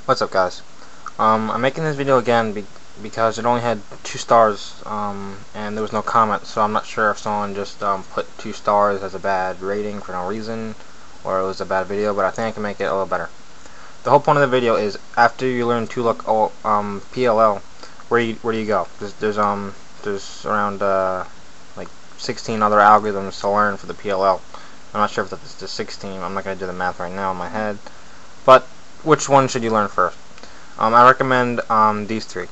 What's up, guys? I'm making this video again because it only had 2 stars and there was no comment, so I'm not sure if someone just put 2 stars as a bad rating for no reason or it was a bad video, but I think I can make it a little better. The whole point of the video is after you learn PLL, where do you go? There's around like 16 other algorithms to learn for the PLL. I'm not sure if that's the 16. I'm not going to do the math right now in my head, but which one should you learn first? I recommend these 3.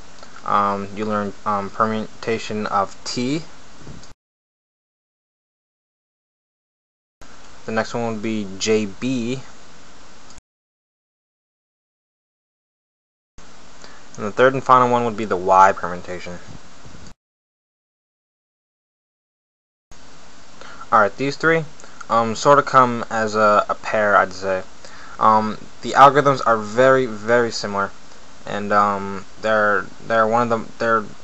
You learn permutation of T. The next one would be JB. And the third and final one would be the Y permutation. Alright, these 3 sort of come as a pair, I'd say. The algorithms are very similar, and they're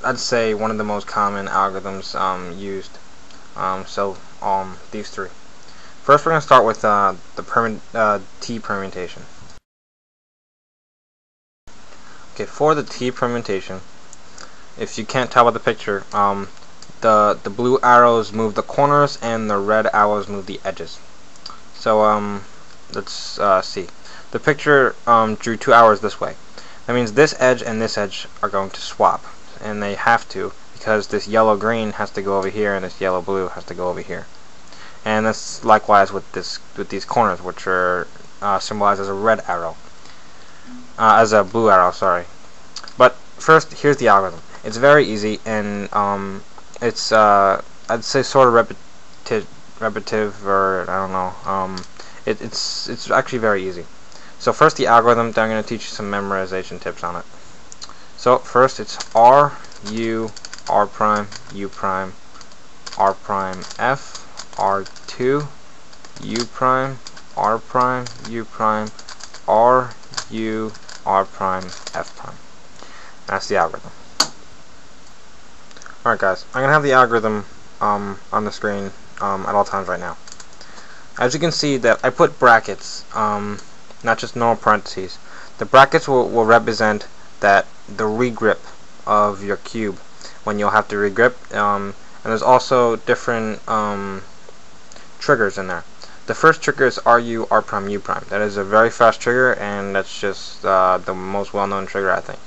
I'd say one of the most common algorithms used. These 3. First, we're going to start with the T permutation. Okay, for the T permutation, if you can't tell by the picture, the blue arrows move the corners and the red arrows move the edges. So let's see. The picture drew 2 arrows this way. That means this edge and this edge are going to swap, and they have to, because this yellow-green has to go over here and this yellow-blue has to go over here. And that's likewise with these corners, which are symbolized as a red arrow, as a blue arrow. Sorry. But first, here's the algorithm. It's very easy, and it's I'd say sort of repetitive, or I don't know. It's actually very easy. So first the algorithm, then I'm going to teach you some memorization tips on it. So first it's R, U, R prime, U prime, R prime, F, R2, U prime, R prime, U prime, R, U, R prime, F prime. That's the algorithm. Alright guys, I'm going to have the algorithm on the screen at all times right now. As you can see that I put brackets, not just normal parentheses. The brackets will represent the regrip of your cube when you'll have to regrip, and there's also different triggers in there. The first trigger is RU, R prime, U prime. That is a very fast trigger, and that's just the most well-known trigger, I think.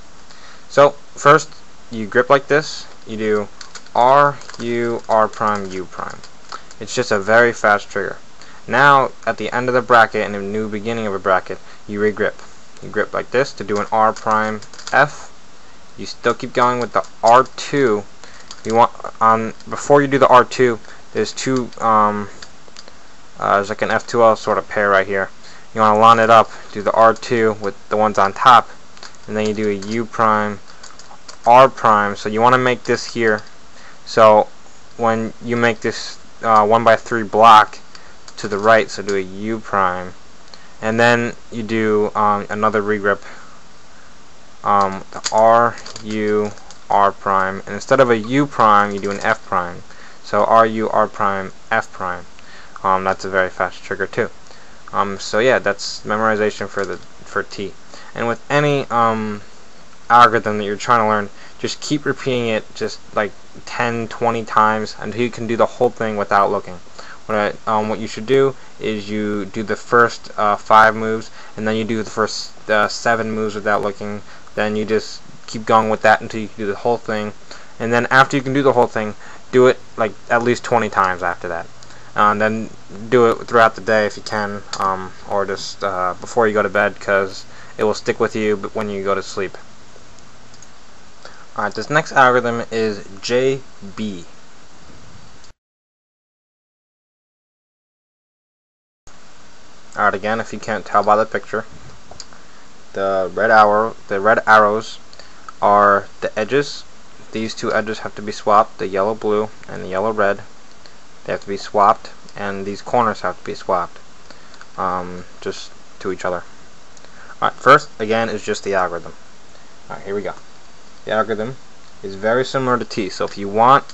So first you grip like this. You do R, U, R prime, U prime. It's just a very fast trigger. Now, at the end of the bracket and the new beginning of a bracket, you regrip. You grip like this to do an R prime F. You still keep going with the R2. You want before you do the R2, there's two there's like an F2L sort of pair right here. You want to line it up, do the R2 with the ones on top, and then you do a U prime, R prime. So you want to make this here. So when you make this 1x3 block to the right, so do a U prime, and then you do another regrip, the R, U, R prime, and instead of a U prime you do an F prime, so R, U, R prime, F prime. That's a very fast trigger too. So yeah, that's memorization for T. And with any algorithm that you're trying to learn, just keep repeating it just like 10-20 times until you can do the whole thing without looking. What you should do is you do the first 5 moves, and then you do the first 7 moves without looking. Then you just keep going with that until you can do the whole thing, and then after you can do the whole thing, do it like at least 20 times after that. And then do it throughout the day if you can, or just before you go to bed, because it will stick with you when you go to sleep. Alright, this next algorithm is JB. Alright, again, if you can't tell by the picture, the red arrows are the edges. These 2 edges have to be swapped, the yellow blue and the yellow red. They have to be swapped, and these corners have to be swapped just to each other. Alright, first again is just the algorithm. Alright, here we go. The algorithm is very similar to T, so if you want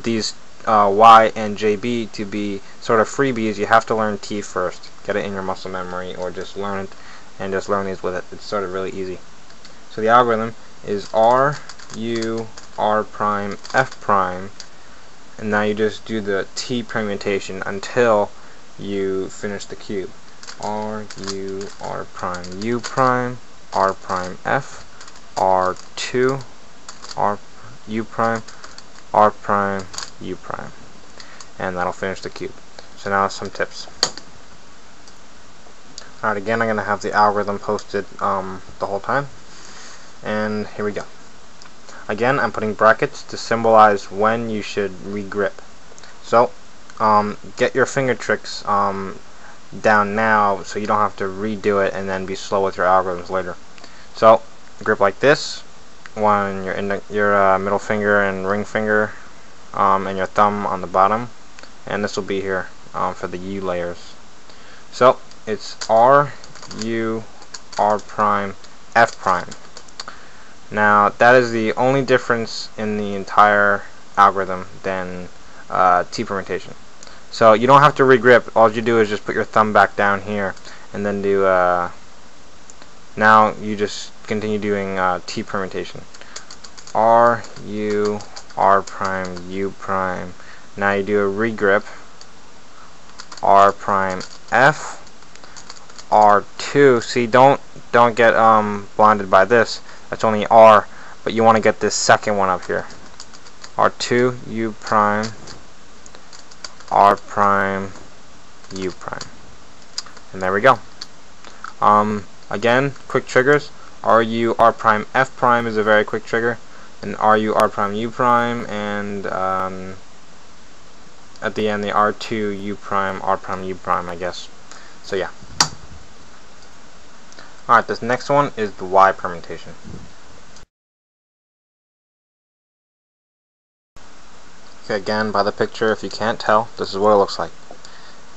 these Y and JB to be sort of freebies, you have to learn T first. Get it in your muscle memory, or just learn it and just learn these with it. It's sort of really easy. So the algorithm is R, U, R prime, F prime, and now you just do the T permutation until you finish the cube. R, U, R prime, U prime, R prime, F, R2, R, U prime, R prime, U prime. And that'll finish the cube. So now some tips. Alright, again, I'm going to have the algorithm posted the whole time. And here we go. Again, I'm putting brackets to symbolize when you should regrip. So, get your finger tricks down now so you don't have to redo it and then be slow with your algorithms later. So, grip like this, one your middle finger and ring finger, and your thumb on the bottom, and this will be here for the U layers. So, it's R, U, R prime, F prime. Now that is the only difference in the entire algorithm than T permutation. So you don't have to regrip. All you do is just put your thumb back down here and then do now you just continue doing T permutation. R, U, R prime, U prime. Now you do a regrip. R prime, F, R2. See, don't get blinded by this. That's only R, but you want to get this second one up here. R2, U prime, R prime, U prime. And there we go. Again, quick triggers. RU, R prime, F prime is a very quick trigger. And RU, R prime, U prime. And at the end, the R2, U prime, R prime, U prime, I guess. So yeah. Alright, this next one is the Y permutation. Okay, again, by the picture, if you can't tell, this is what it looks like.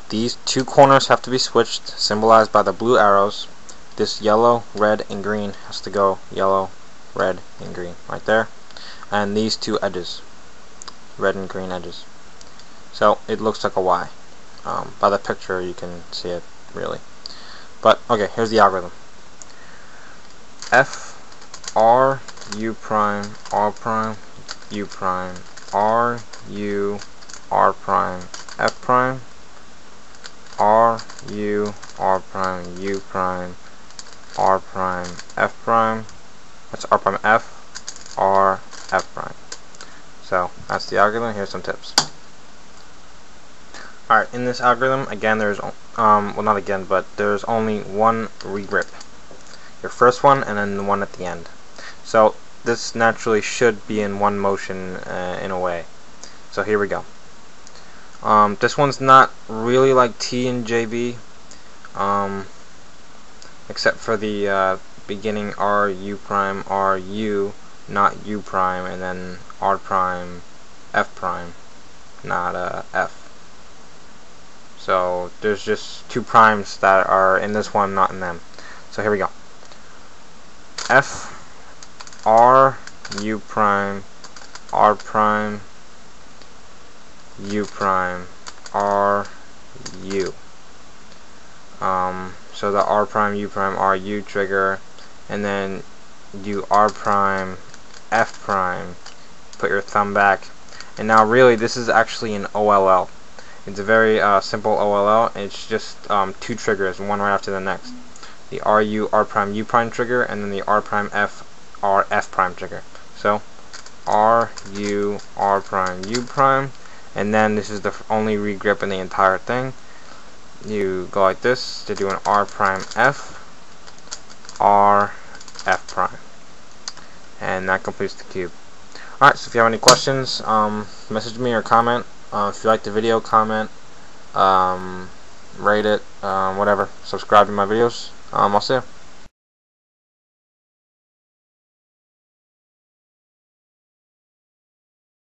These two corners have to be switched, symbolized by the blue arrows. This yellow, red, and green has to go yellow, red, and green, right there. And these two edges, red and green edges. So, it looks like a Y. By the picture, you can see it, really. But, okay, here's the algorithm. F, R, U prime, R prime, U prime, R, U, R prime, F prime, R, U, R prime, U prime, R prime, F prime. That's R prime F, R, F prime. So that's the algorithm. Here's some tips. Alright, in this algorithm, again, there's well, not again, but there's only one regrip. Your first one and then the one at the end. So this naturally should be in one motion in a way. So here we go. This one's not really like T and JB, except for the beginning R, U prime, R, U, not U prime, and then R prime, F prime, not F. So there's just two primes that are in this one, not in them. So here we go. F, R, U prime, R prime, U prime, R, U. So the R prime, U prime, R, U trigger, and then do R prime, F prime, put your thumb back, and now really this is actually an OLL. It's a very simple OLL. It's just two triggers, one right after the next. The RU, R prime, U prime trigger, and then the R prime, F, R, F prime trigger. So RU, R prime, U prime, and then this is the only regrip in the entire thing. You go like this to do an R prime, F, R, F prime, and that completes the cube. Alright, so if you have any questions, message me or comment. If you like the video, comment, rate it, whatever. Subscribe to my videos. I'll see you.